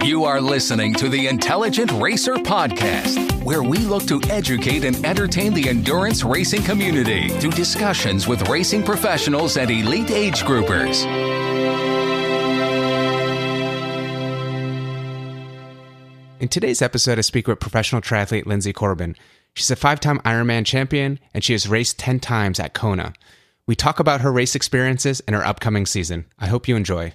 You are listening to the Intelligent Racer Podcast, where we look to educate and entertain the endurance racing community through discussions with racing professionals and elite age groupers. In today's episode, I speak with professional triathlete Linsey Corbin. She's a 5-time Ironman champion, and she has raced 10 times at Kona. We talk about her race experiences and her upcoming season. I hope you enjoy.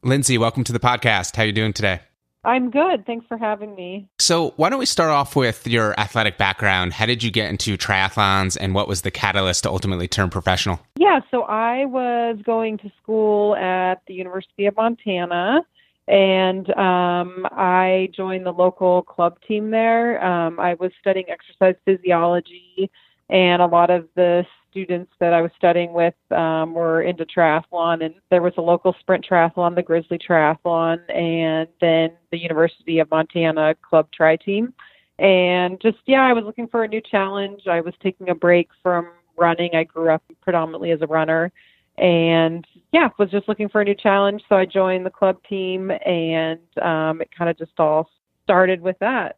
Linsey, welcome to the podcast. How are you doing today? I'm good. Thanks for having me. So why don't we start off with your athletic background? How did you get into triathlons, and what was the catalyst to ultimately turn professional? Yeah, so I was going to school at the University of Montana, and I joined the local club team there. I was studying exercise physiology, and a lot of the students that I was studying with were into triathlon, and there was a local sprint triathlon, the Grizzly Triathlon, and then the University of Montana club tri team. And I was looking for a new challenge. I was taking a break from running. I grew up predominantly as a runner, and was just looking for a new challenge. So I joined the club team, and it kind of just all started with that.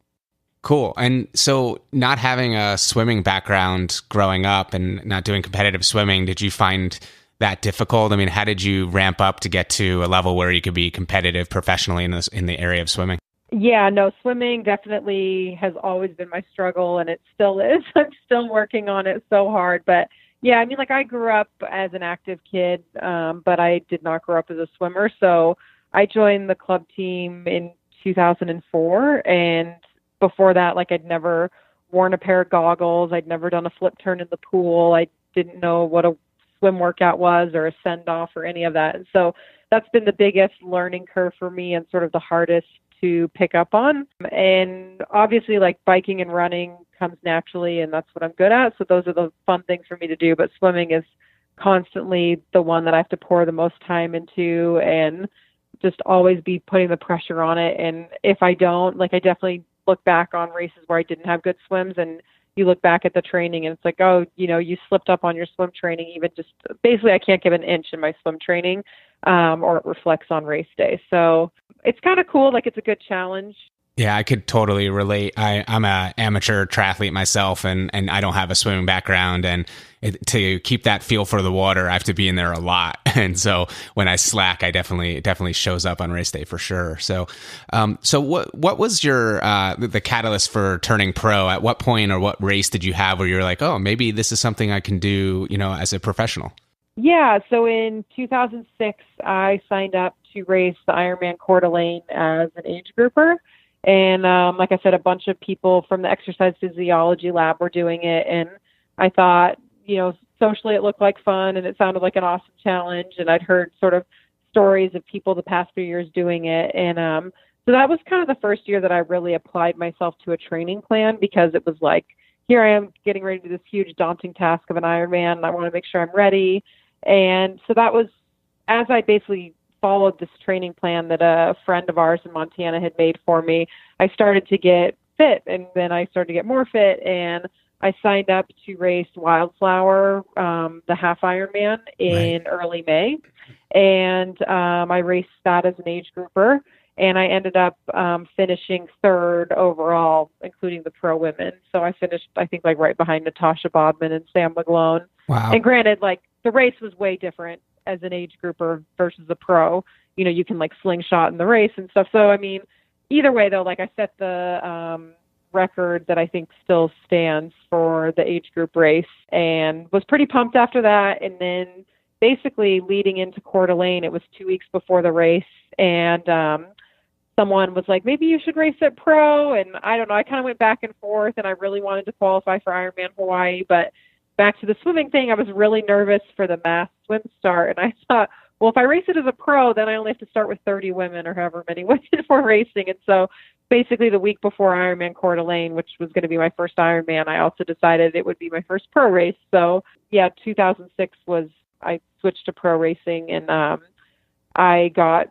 Cool. And so not having a swimming background growing up and not doing competitive swimming, did you find that difficult? I mean, how did you ramp up to get to a level where you could be competitive professionally in the area of swimming? Yeah, no, swimming definitely has always been my struggle, and it still is. I'm still working on it so hard. But yeah, I mean, I grew up as an active kid, but I did not grow up as a swimmer. So I joined the club team in 2004, and before that, I'd never worn a pair of goggles. I'd never done a flip turn in the pool. I didn't know what a swim workout was or a send-off or any of that. And so that's been the biggest learning curve for me and sort of the hardest to pick up on. And obviously, biking and running comes naturally, and that's what I'm good at. So those are the fun things for me to do. But swimming is constantly the one that I have to pour the most time into and just always be putting the pressure on it. And if I don't, I definitely look back on races where I didn't have good swims, and you look back at the training and it's you slipped up on your swim training. Even just basically I can't give an inch in my swim training, or it reflects on race day. So it's kind of cool. It's a good challenge. Yeah, I could totally relate. I'm an amateur triathlete myself, and I don't have a swimming background. And to keep that feel for the water, I have to be in there a lot. And so when I slack, it definitely shows up on race day for sure. So, what was your the catalyst for turning pro? At what point or what race did you have where you're like, oh, maybe this is something I can do, as a professional? Yeah, so in 2006, I signed up to race the Ironman Coeur d'Alene as an age grouper. And like I said, a bunch of people from the exercise physiology lab were doing it. And I thought, socially it looked like fun and it sounded like an awesome challenge. And I'd heard sort of stories of people the past few years doing it. And so that was kind of the first year that I really applied myself to a training plan, because it was here I am getting ready to do this huge daunting task of an Ironman, and I want to make sure I'm ready. And so that was, as I basically followed this training plan that a friend of ours in Montana had made for me, I started to get fit, and then I started to get more fit, and I signed up to race Wildflower, the half Ironman in early May. And I raced that as an age grouper, and I ended up finishing third overall, including the pro women. So I finished, I think, right behind Natasha Bodman and Sam McGlone. Wow. And granted, the race was way different as an age grouper versus a pro. You can slingshot in the race and stuff. So, I mean, either way though, I set the record that I think still stands for the age group race, and was pretty pumped after that. And then basically leading into Coeur d'Alene, it was 2 weeks before the race, and someone was like, maybe you should race at pro. And I don't know, I kind of went back and forth, and I really wanted to qualify for Ironman Hawaii, but back to the swimming thing, I was really nervous for the mass swim start. And I thought, well, if I race it as a pro, then I only have to start with 30 women or however many women for racing. And so basically the week before Ironman Coeur d'Alene, which was going to be my first Ironman, I also decided it would be my first pro race. So 2006 I switched to pro racing, and I got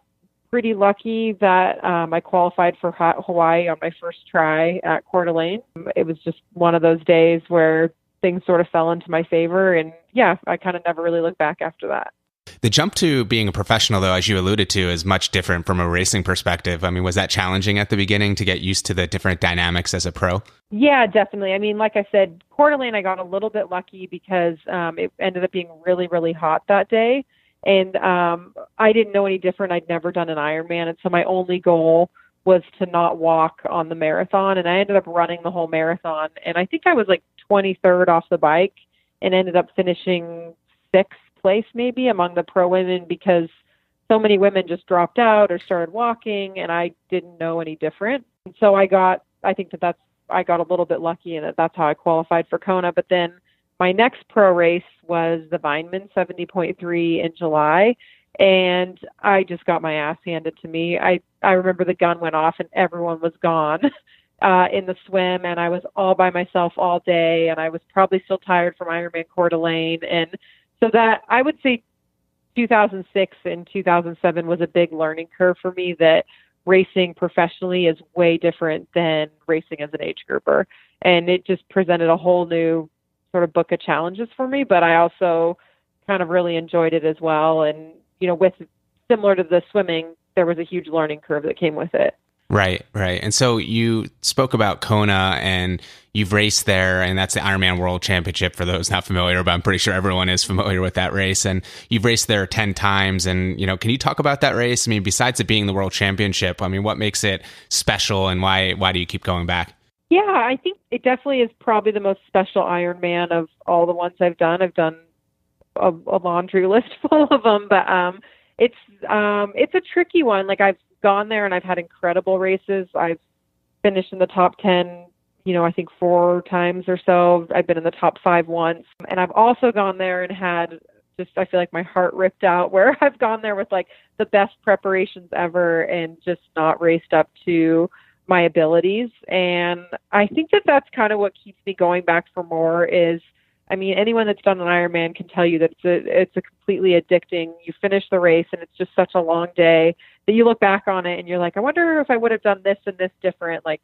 pretty lucky that I qualified for Hawaii on my first try at Coeur d'Alene. It was just one of those days where things sort of fell into my favor, and I kind of never really looked back after that. The jump to being a professional, though, as you alluded to, is much different from a racing perspective. I mean, was that challenging at the beginning to get used to the different dynamics as a pro? Yeah, definitely. I mean, like I said, Coeur d'Alene, I got a little bit lucky because it ended up being really, really hot that day. And I didn't know any different. I'd never done an Ironman. And so my only goal was to not walk on the marathon. And I ended up running the whole marathon. And I think I was like 23rd off the bike and ended up finishing 6th place maybe among the pro women because so many women just dropped out or started walking and I didn't know any different. And so I got a little bit lucky in that's how I qualified for Kona. But then my next pro race was the Vineman 70.3 in July. And I just got my ass handed to me. I remember the gun went off and everyone was gone in the swim. And I was all by myself all day. And I was probably still tired from Ironman Coeur d'Alene. And so that I would say 2006 and 2007 was a big learning curve for me that racing professionally is way different than racing as an age grouper. And it just presented a whole new sort of book of challenges for me, but I also kind of really enjoyed it as well. And, with similar to the swimming, there was a huge learning curve that came with it. Right. And so you spoke about Kona and you've raced there, and that's the Ironman World Championship for those not familiar, but I'm pretty sure everyone is familiar with that race. And you've raced there 10 times. And, can you talk about that race? I mean, besides it being the World Championship, I mean, what makes it special and why do you keep going back? Yeah, I think it definitely is probably the most special Ironman of all the ones I've done. I've done a laundry list full of them, but it's a tricky one. Like I've gone there and I've had incredible races. I've finished in the top 10, I think 4 times or so. I've been in the top 5 once. And I've also gone there and had I feel like my heart ripped out where I've gone there with like the best preparations ever and just not raced up to my abilities. And I think that's kind of what keeps me going back for more is, I mean, anyone that's done an Ironman can tell you that it's a completely addicting. You finish the race and it's just such a long day that you look back on it and you're like, I wonder if I would have done this and this different, like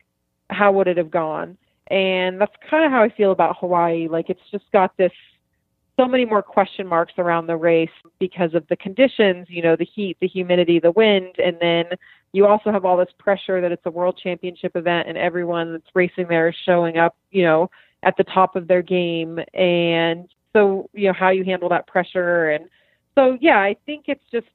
how would it have gone? And that's kind of how I feel about Hawaii. Like it's just got so many more question marks around the race because of the conditions, the heat, the humidity, the wind. And then you also have all this pressure that it's a world championship event and everyone that's racing there is showing up, at the top of their game. And so, how you handle that pressure. And so, yeah, I think it's just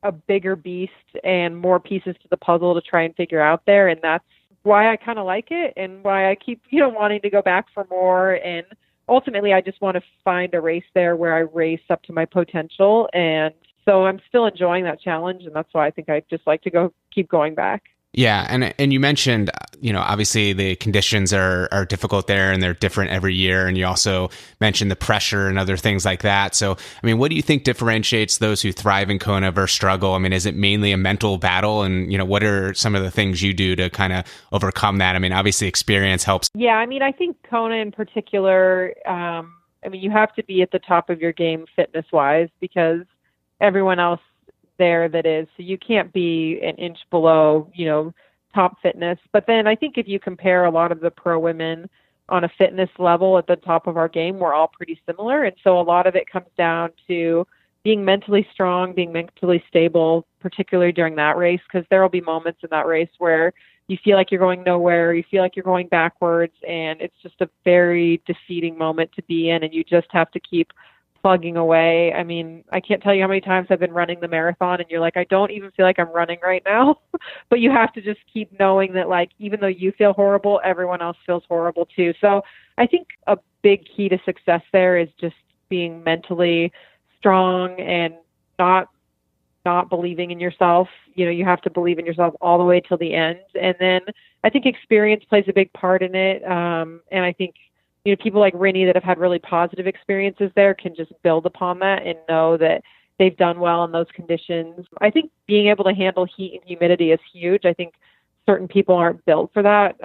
a bigger beast and more pieces to the puzzle to try and figure out there. And that's why I kind of like it and why I keep, wanting to go back for more. And ultimately, I just want to find a race there where I race up to my potential. And so I'm still enjoying that challenge. And that's why I think I just like to keep going back. Yeah. And you mentioned, obviously the conditions are difficult there and they're different every year. And you also mentioned the pressure and other things like that. So, I mean, what do you think differentiates those who thrive in Kona versus struggle? I mean, is it mainly a mental battle? And, what are some of the things you do to kind of overcome that? I mean, obviously experience helps. Yeah. I mean, I think Kona in particular, you have to be at the top of your game fitness wise because everyone else there that is, so you can't be an inch below, top fitness. But then I think if you compare a lot of the pro women on a fitness level at the top of our game, we're all pretty similar. And so a lot of it comes down to being mentally strong, being mentally stable, particularly during that race, because there will be moments in that race where you feel like you're going nowhere, you feel like you're going backwards, and it's just a very defeating moment to be in, and you just have to keep plugging away. I mean, I can't tell you how many times I've been running the marathon and you're like, I don't even feel like I'm running right now. But you have to just keep knowing that, like, even though you feel horrible, everyone else feels horrible too. So I think a big key to success there is just being mentally strong and not believing in yourself. You have to believe in yourself all the way till the end. And then I think experience plays a big part in it. And I think people like Rinny that have had really positive experiences there can just build upon that and know that they've done well in those conditions. I think being able to handle heat and humidity is huge. I think certain people aren't built for that.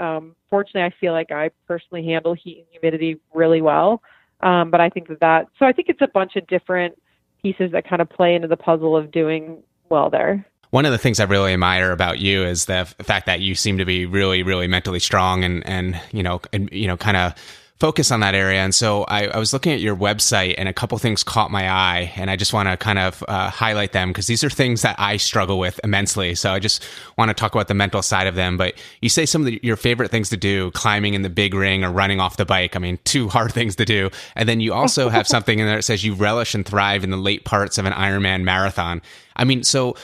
Fortunately, I feel like I personally handle heat and humidity really well. But I think so I think it's a bunch of different pieces that kind of play into the puzzle of doing well there. One of the things I really admire about you is the fact that you seem to be really, really mentally strong and kind of focus on that area. And so I was looking at your website and a couple things caught my eye, and I just want to kind of highlight them because these are things that I struggle with immensely. So I just want to talk about the mental side of them. But you say some of your favorite things to do, climbing in the big ring or running off the bike. I mean, two hard things to do. And then you also have something in there that says you relish and thrive in the late parts of an Ironman marathon. I mean, so,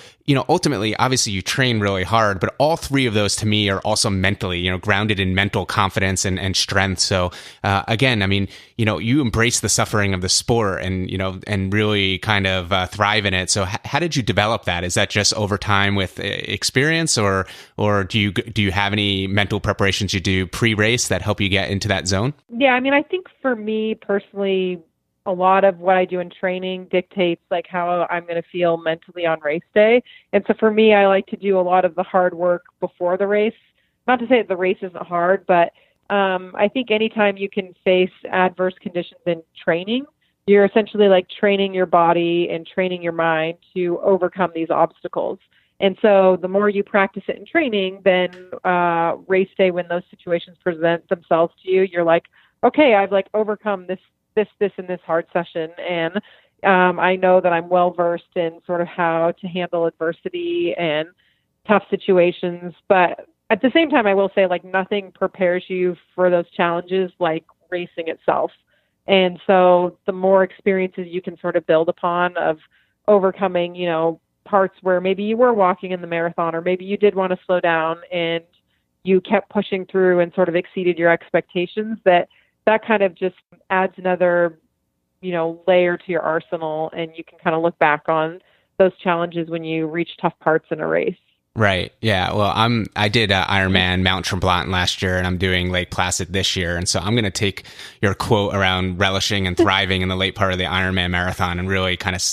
ultimately, obviously you train really hard, but all three of those to me are also mentally, grounded in mental confidence and strength. So, again, I mean, you embrace the suffering of the sport and, and really kind of thrive in it. So how did you develop that? Is that just over time with experience or do you have any mental preparations you do pre-race that help you get into that zone? Yeah. I mean, I think for me personally, a lot of what I do in training dictates like how I'm going to feel mentally on race day. And so for me, I like to do a lot of the hard work before the race. Not to say that the race isn't hard, but I think anytime you can face adverse conditions in training, you're essentially like training your body and training your mind to overcome these obstacles. And so the more you practice it in training, then race day, when those situations present themselves to you, you're like, okay, I've like overcome this in this hard session. And I know that I'm well versed in sort of how to handle adversity and tough situations. But at the same time, I will say like nothing prepares you for those challenges like racing itself. And so the more experiences you can sort of build upon of overcoming, parts where maybe you were walking in the marathon, or maybe you did want to slow down and you kept pushing through and sort of exceeded your expectations, that kind of just adds another, layer to your arsenal, and you can kind of look back on those challenges when you reach tough parts in a race. Right. Yeah. Well, I did Ironman Mount Tremblant last year, and I'm doing Lake Placid this year. And so I'm going to take your quote around relishing and thriving in the late part of the Ironman marathon and really kind of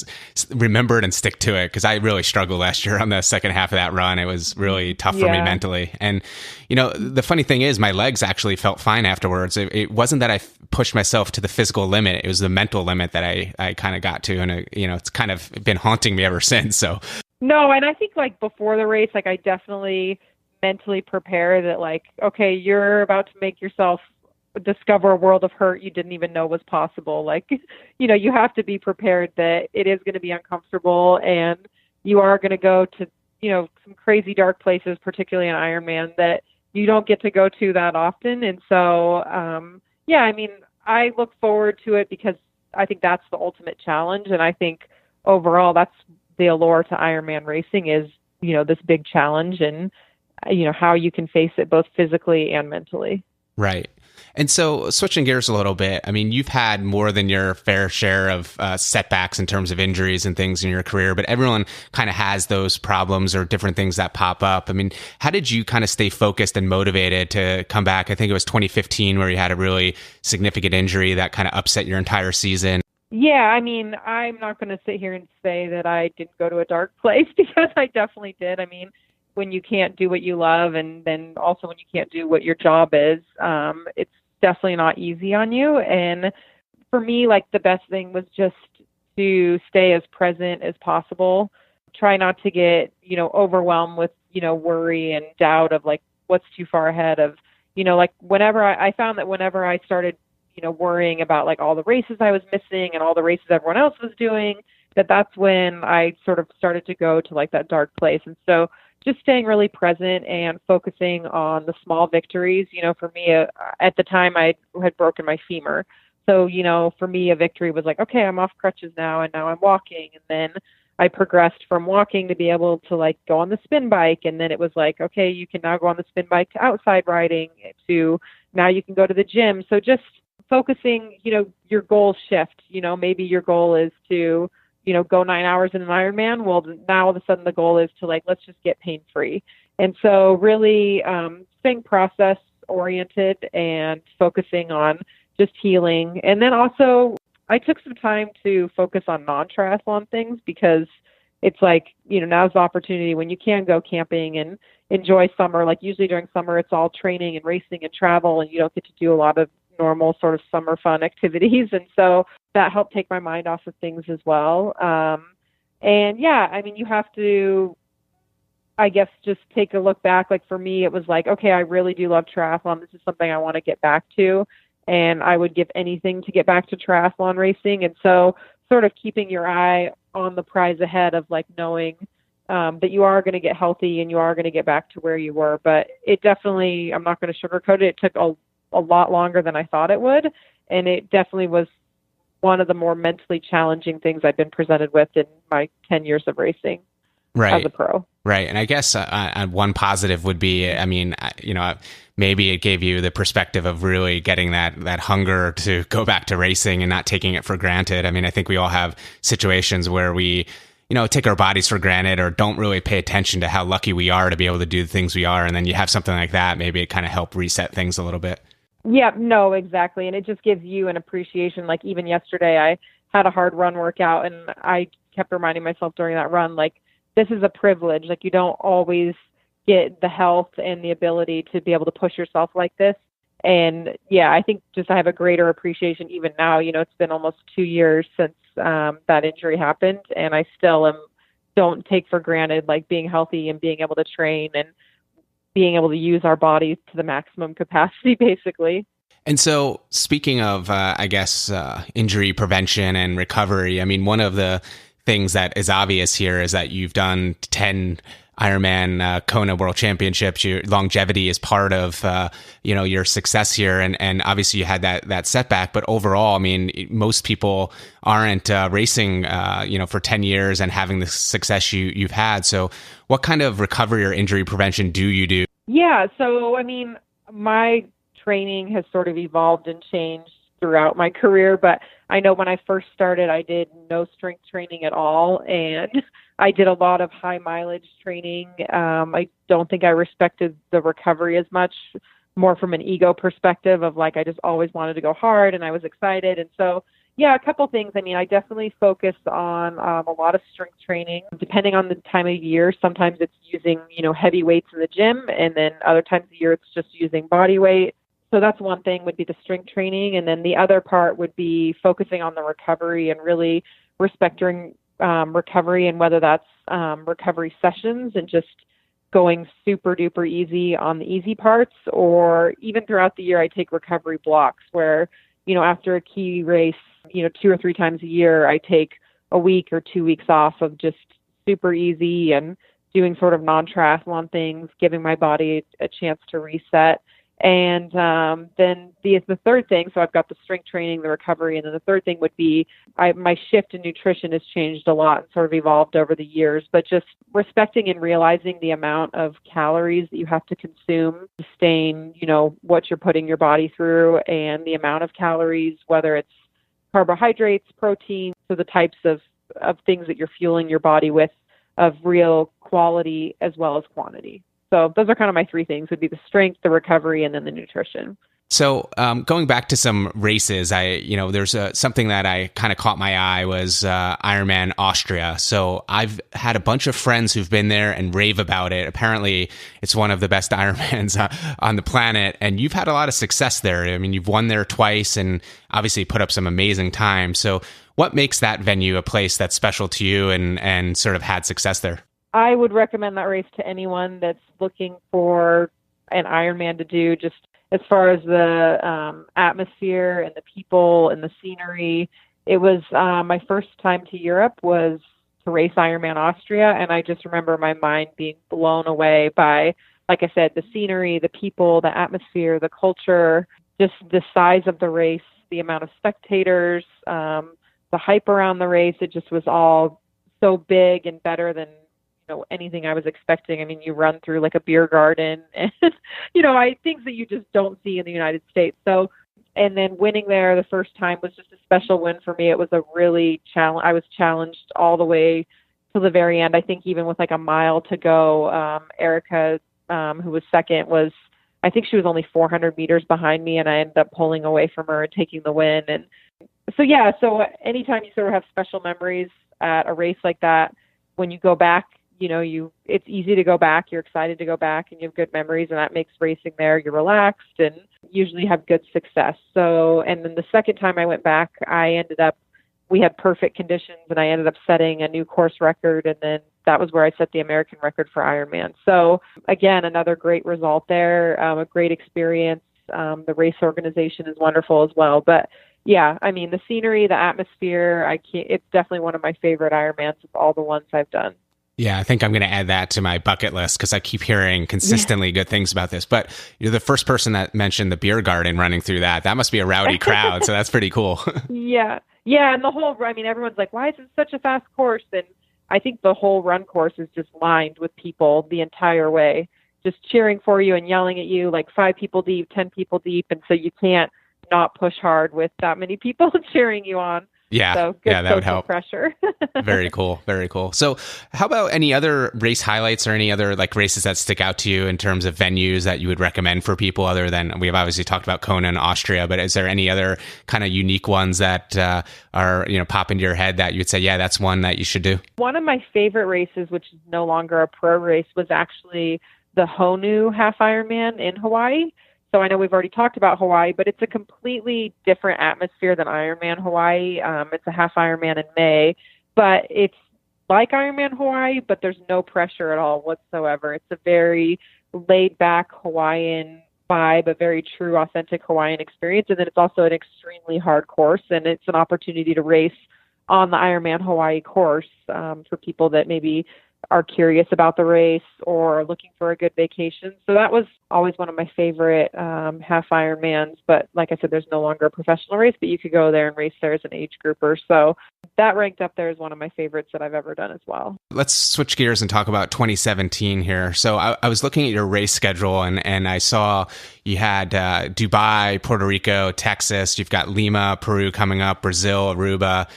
remember it and stick to it, because I really struggled last year on the second half of that run. It was really tough for me mentally. And, the funny thing is my legs actually felt fine afterwards. It wasn't that I pushed myself to the physical limit. It was the mental limit that I kind of got to. And, it's kind of been haunting me ever since. So. No, and I think like before the race, like I definitely mentally prepare that like, okay, you're about to make yourself discover a world of hurt you didn't even know was possible. Like, you have to be prepared that it is going to be uncomfortable, and you are going to go to, some crazy dark places, particularly in Ironman, that you don't get to go to that often. And so, I mean, I look forward to it because I think that's the ultimate challenge. And I think overall that's the allure to Ironman racing is, this big challenge and, how you can face it both physically and mentally. Right. And so switching gears a little bit, I mean, you've had more than your fair share of setbacks in terms of injuries and things in your career, but everyone kind of has those problems or different things that pop up. I mean, how did you kind of stay focused and motivated to come back? I think it was 2015 where you had a really significant injury that kind of upset your entire season. Yeah, I mean, I'm not going to sit here and say that I didn't go to a dark place, because I definitely did. I mean, when you can't do what you love, and then also when you can't do what your job is, it's definitely not easy on you. And for me, like the best thing was just to stay as present as possible. Try not to get, overwhelmed with, worry and doubt of like what's too far ahead of, like whenever I found that whenever I started worrying about like all the races I was missing and all the races everyone else was doing, that's when I sort of started to go to like that dark place. And so just staying really present and focusing on the small victories. For me, at the time I had broken my femur. So, for me, a victory was like, okay, I'm off crutches now, and now I'm walking. And then I progressed from walking to be able to like go on the spin bike. And then it was like, okay, you can now go on the spin bike to outside riding, to now you can go to the gym. So just focusing, your goals shift. Maybe your goal is to, go 9 hours in an Ironman. Well, now all of a sudden the goal is to like, let's just get pain free. And so really staying process oriented and focusing on just healing. And then also I took some time to focus on non-triathlon things, because it's like, now's the opportunity when you can go camping and enjoy summer. Like usually during summer, it's all training and racing and travel, and you don't get to do a lot of normal sort of summer fun activities. And so that helped take my mind off of things as well. And yeah, I mean, you have to, I guess, just take a look back. Like for me, it was like, okay, I really do love triathlon. This is something I want to get back to. and I would give anything to get back to triathlon racing. And so sort of keeping your eye on the prize ahead of like knowing that you are going to get healthy and you are going to get back to where you were. But it definitely, I'm not going to sugarcoat it. It took a lot longer than I thought it would. And it definitely was one of the more mentally challenging things I've been presented with in my 10 years of racing as a pro. Right. And I guess one positive would be, I mean, maybe it gave you the perspective of really getting that hunger to go back to racing and not taking it for granted. I mean, I think we all have situations where we, take our bodies for granted or don't really pay attention to how lucky we are to be able to do the things we are. And then you have something like that, maybe it kind of helped reset things a little bit. Yeah, no, exactly. And it just gives you an appreciation. Like even yesterday, I had a hard run workout and I kept reminding myself during that run, like, this is a privilege. Like you don't always get the health and the ability to be able to push yourself like this. And yeah, I think just I have a greater appreciation even now. It's been almost 2 years since that injury happened. And I still don't take for granted like being healthy and being able to train and being able to use our bodies to the maximum capacity, basically. And so speaking of, injury prevention and recovery, I mean, one of the things that is obvious here is that you've done 10 Ironman Kona World Championships. Your longevity is part of your success here, and obviously you had that setback. But overall, I mean, most people aren't racing for 10 years and having the success you've had. So, what kind of recovery or injury prevention do you do? Yeah, so I mean, my training has sort of evolved and changed throughout my career, but I know when I first started, I did no strength training at all, and I did a lot of high mileage training. I don't think I respected the recovery as much, more from an ego perspective of like, I just always wanted to go hard and I was excited. And so, yeah, a couple things. I mean, I definitely focused on a lot of strength training, depending on the time of year. Sometimes it's using, heavy weights in the gym, and then other times of the year, it's just using body weight. So that's one thing would be the strength training. And then the other part would be focusing on the recovery and really respecting recovery, and whether that's recovery sessions and just going super duper easy on the easy parts, or even throughout the year, I take recovery blocks where, after a key race, 2 or 3 times a year, I take a week or 2 weeks off of just super easy and doing sort of non-triathlon things, giving my body a chance to reset. And then the third thing, so I've got the strength training, the recovery, and then the third thing would be my shift in nutrition has changed a lot and sort of evolved over the years, but just respecting and realizing the amount of calories that you have to consume to sustain, what you're putting your body through, and the amount of calories, whether it's carbohydrates, protein, so the types of things that you're fueling your body with, of real quality as well as quantity. So those are kind of my 3 things, would be the strength, the recovery, and then the nutrition. So going back to some races, there's something that I kind of caught my eye was Ironman Austria. So I've had a bunch of friends who've been there and rave about it. Apparently, it's one of the best Ironmans on the planet, and you've had a lot of success there. I mean, you've won there twice and obviously put up some amazing time. So what makes that venue a place that's special to you and sort of had success there? I would recommend that race to anyone that's looking for an Ironman to do, just as far as the atmosphere and the people and the scenery. It was my first time to Europe was to race Ironman Austria, and I just remember my mind being blown away by, like I said, the scenery, the people, the atmosphere, the culture, just the size of the race, the amount of spectators, the hype around the race. It just was all so big and better than anything I was expecting. I mean, you run through like a beer garden and, things that you just don't see in the United States. So, and then winning there the first time was just a special win for me. It was a really I was challenged all the way to the very end. I think even with like a mile to go, Erica, who was second, I think she was only 400 meters behind me, and I ended up pulling away from her and taking the win. And so anytime you sort of have special memories at a race like that, when you go back, it's easy to go back. You're excited to go back, and you have good memories, and that makes racing there. You're relaxed and usually have good success. So, and then the second time I went back, we had perfect conditions, and I ended up setting a new course record. And then that was where I set the American record for Ironman. So again, another great result there, a great experience. The race organization is wonderful as well. But yeah, I mean, the scenery, the atmosphere, it's definitely one of my favorite Ironmans of all the ones I've done. Yeah, I think I'm going to add that to my bucket list because I keep hearing consistently good things about this. But you're the first person that mentioned the beer garden running through that. That must be a rowdy crowd, so that's pretty cool. Yeah. Yeah, and everyone's like, why is it such a fast course? And I think the whole run course is just lined with people the entire way, just cheering for you and yelling at you, like 5 people deep, 10 people deep. And so you can't not push hard with that many people cheering you on. Yeah, so good that would help. Pressure. Very cool. Very cool. So how about any other race highlights or any other like races that stick out to you in terms of venues that you would recommend for people other than, we've obviously talked about Kona and Austria, but is there any other kind of unique ones that are, pop into your head that you'd say, yeah, that's one that you should do? One of my favorite races, which is no longer a pro race, was actually the Honu Half Ironman in Hawaii. So I know we've already talked about Hawaii, but it's a completely different atmosphere than Ironman Hawaii. It's a half Ironman in May, but it's like Ironman Hawaii, but there's no pressure at all whatsoever. It's a very laid back Hawaiian vibe, a very true, authentic Hawaiian experience. And then it's also an extremely hard course, and it's an opportunity to race on the Ironman Hawaii course for people that maybe are curious about the race or looking for a good vacation. So that was always one of my favorite half Ironmans. But like I said, there's no longer a professional race, but you could go there and race there as an age grouper. So that ranked up there as one of my favorites that I've ever done as well. Let's switch gears and talk about 2017 here. So I was looking at your race schedule and I saw you had Dubai, Puerto Rico, Texas. You've got Lima, Peru coming up, Brazil, Aruba.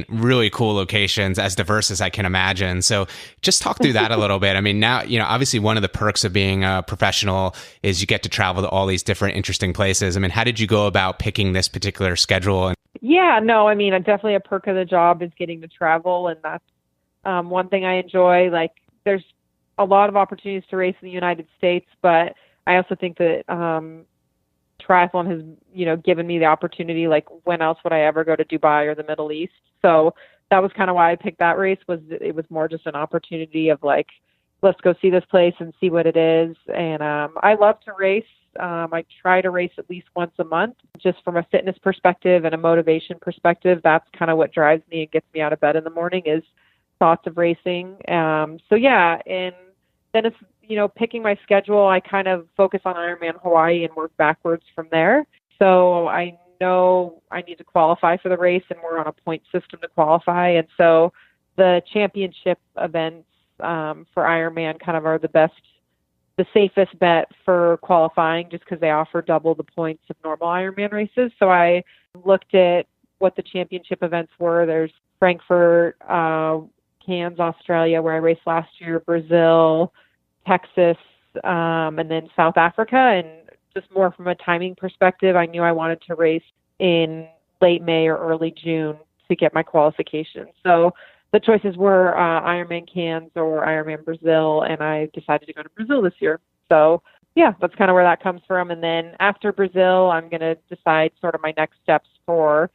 Really cool locations, as diverse as I can imagine. So just talk through that a little bit. I mean, now, obviously one of the perks of being a professional is you get to travel to all these different interesting places. I mean, how did you go about picking this particular schedule? Yeah, no, I mean, definitely a perk of the job is getting to travel. And that's one thing I enjoy. Like, there's a lot of opportunities to race in the United States, but I also think that triathlon has, given me the opportunity, like when else would I ever go to Dubai or the Middle East? So that was kind of why I picked that race. It was more just an opportunity of like, let's go see this place and see what it is. And I love to race. I try to race at least once a month, just from a fitness perspective and a motivation perspective. That's kind of what drives me and gets me out of bed in the morning is thoughts of racing. So yeah, and then it's, picking my schedule, I kind of focus on Ironman Hawaii and work backwards from there. So I know I need to qualify for the race, and we're on a point system to qualify. And so the championship events for Ironman kind of are the safest bet for qualifying, just because they offer double the points of normal Ironman races. So I looked at what the championship events were. There's Frankfurt, Cairns, Australia, where I raced last year, Brazil, Texas, and then South Africa. And just more from a timing perspective, I knew I wanted to race in late May or early June to get my qualification. So the choices were Ironman Cairns or Ironman Brazil, and I decided to go to Brazil this year. So yeah, that's kind of where that comes from. And then after Brazil, I'm going to decide sort of my next steps for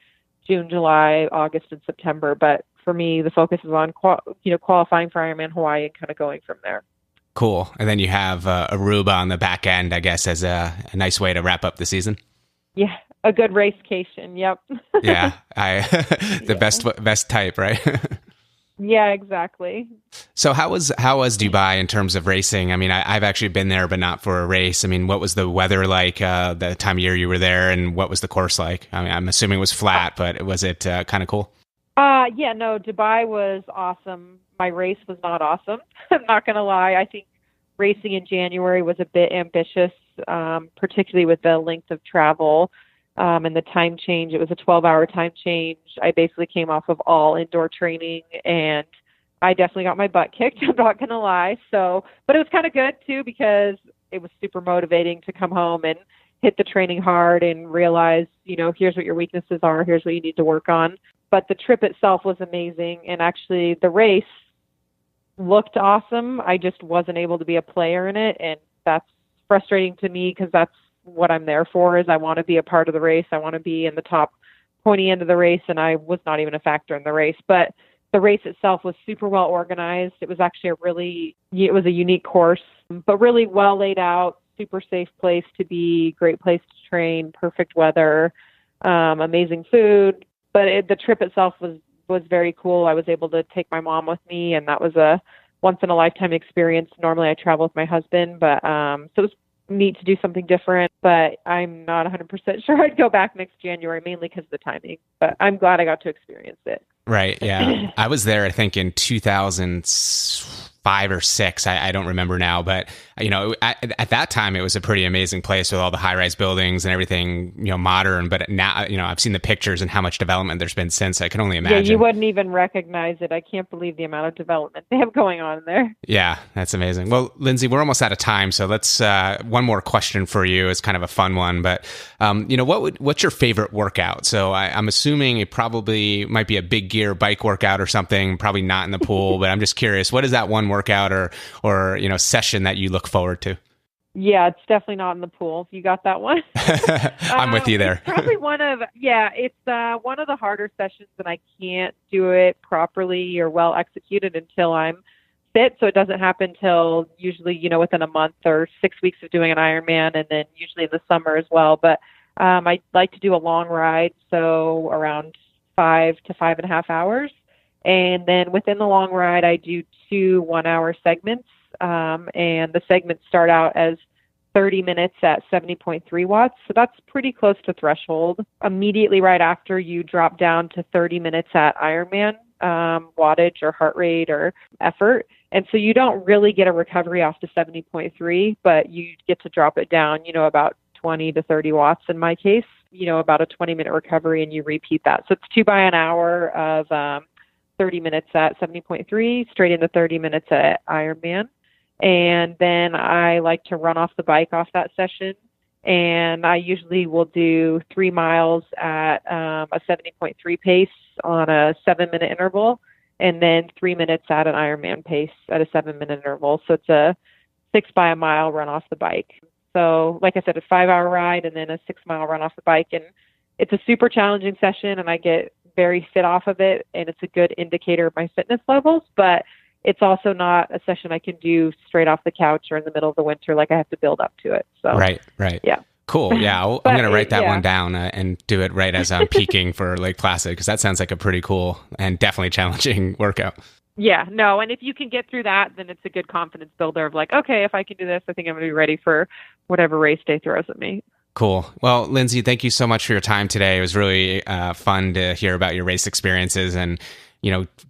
June, July, August, and September. But for me, the focus is on qualifying for Ironman Hawaii and kind of going from there. Cool. And then you have Aruba on the back end, I guess, as a nice way to wrap up the season. Yeah, a good racecation. Yep. Yeah, best type, right? Yeah, exactly. So how was Dubai in terms of racing? I mean, I've actually been there, but not for a race. I mean, what was the weather like the time of year you were there, and what was the course like? I mean, I'm assuming it was flat, but was it kind of cool? Yeah, no, Dubai was awesome. My race was not awesome. I'm not going to lie. I think racing in January was a bit ambitious, particularly with the length of travel and the time change. It was a 12-hour time change. I basically came off of all indoor training, and I definitely got my butt kicked. I'm not going to lie. So, but it was kind of good too, because it was super motivating to come home and hit the training hard and realize, here's what your weaknesses are. Here's what you need to work on. But the trip itself was amazing. And actually the race looked awesome. I just wasn't able to be a player in it. And that's frustrating to me, because that's what I'm there for, is I want to be a part of the race. I want to be in the top pointy end of the race. And I was not even a factor in the race. But the race itself was super well organized. It was actually it was a unique course, but really well laid out, super safe place to be, great place to train, perfect weather, amazing food. But the trip itself was very cool. I was able to take my mom with me, and that was a once in a lifetime experience. Normally I travel with my husband, but so it was neat to do something different, but I'm not 100% sure I'd go back next January, mainly because of the timing, but I'm glad I got to experience it. Right. Yeah. I was there, I think, in 2005 or 6. I don't remember now, but at that time it was a pretty amazing place with all the high-rise buildings and everything, modern. But now, I've seen the pictures and how much development there's been since. I can only imagine. Yeah, you wouldn't even recognize it. I can't believe the amount of development they have going on there. Yeah, that's amazing. Well, Linsey, we're almost out of time, so let's one more question for you. It's kind of a fun one, but what's your favorite workout? So I'm assuming it probably might be a big gear bike workout or something. Probably not in the pool, but I'm just curious. What is that one workout or session that you look forward to? Yeah, it's definitely not in the pool. You got that one? I'm with you there. It's probably it's one of the harder sessions, and I can't do it properly or well executed until I'm fit. So it doesn't happen till usually, within a month or 6 weeks of doing an Ironman, and then usually in the summer as well. But I like to do a long ride, so around 5 to 5.5 hours. And then within the long ride, I do 2 1-hour segments. And the segments start out as 30 minutes at 70.3 watts. So that's pretty close to threshold. Immediately right after, you drop down to 30 minutes at Ironman wattage or heart rate or effort. And so you don't really get a recovery off to 70.3, but you get to drop it down, about 20 to 30 watts in my case, about a 20-minute recovery, and you repeat that. So it's 2 by an hour of 30 minutes at 70.3, straight into 30 minutes at Ironman. And then I like to run off the bike off that session. And I usually will do 3 miles at a 70.3 pace on a 7-minute interval, and then 3 minutes at an Ironman pace at a 7-minute interval. So it's a 6 by a mile run off the bike. So like I said, a 5-hour ride and then a 6-mile run off the bike. And it's a super challenging session, and I get very fit off of it, and it's a good indicator of my fitness levels, but it's also not a session I can do straight off the couch or in the middle of the winter. Like I have to build up to it. So right. Yeah. Cool. Yeah. I'm going to write that one down and do it right as I'm peaking for Lake Placid, because that sounds like a pretty cool and definitely challenging workout. Yeah, no. And if you can get through that, then it's a good confidence builder of like, okay, if I can do this, I think I'm going to be ready for whatever race day throws at me. Cool. Well, Linsey, thank you so much for your time today. It was really fun to hear about your race experiences, and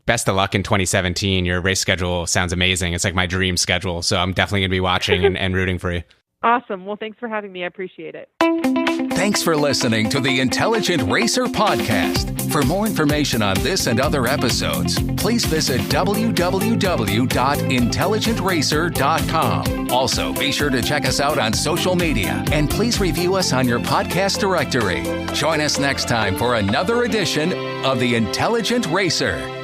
best of luck in 2017. Your race schedule sounds amazing. It's like my dream schedule. So I'm definitely going to be watching and rooting for you. Awesome. Well, thanks for having me. I appreciate it. Thanks for listening to the Intelligent Racer podcast. For more information on this and other episodes, please visit www.intelligentracer.com. Also, be sure to check us out on social media, and please review us on your podcast directory. Join us next time for another edition of the Intelligent Racer.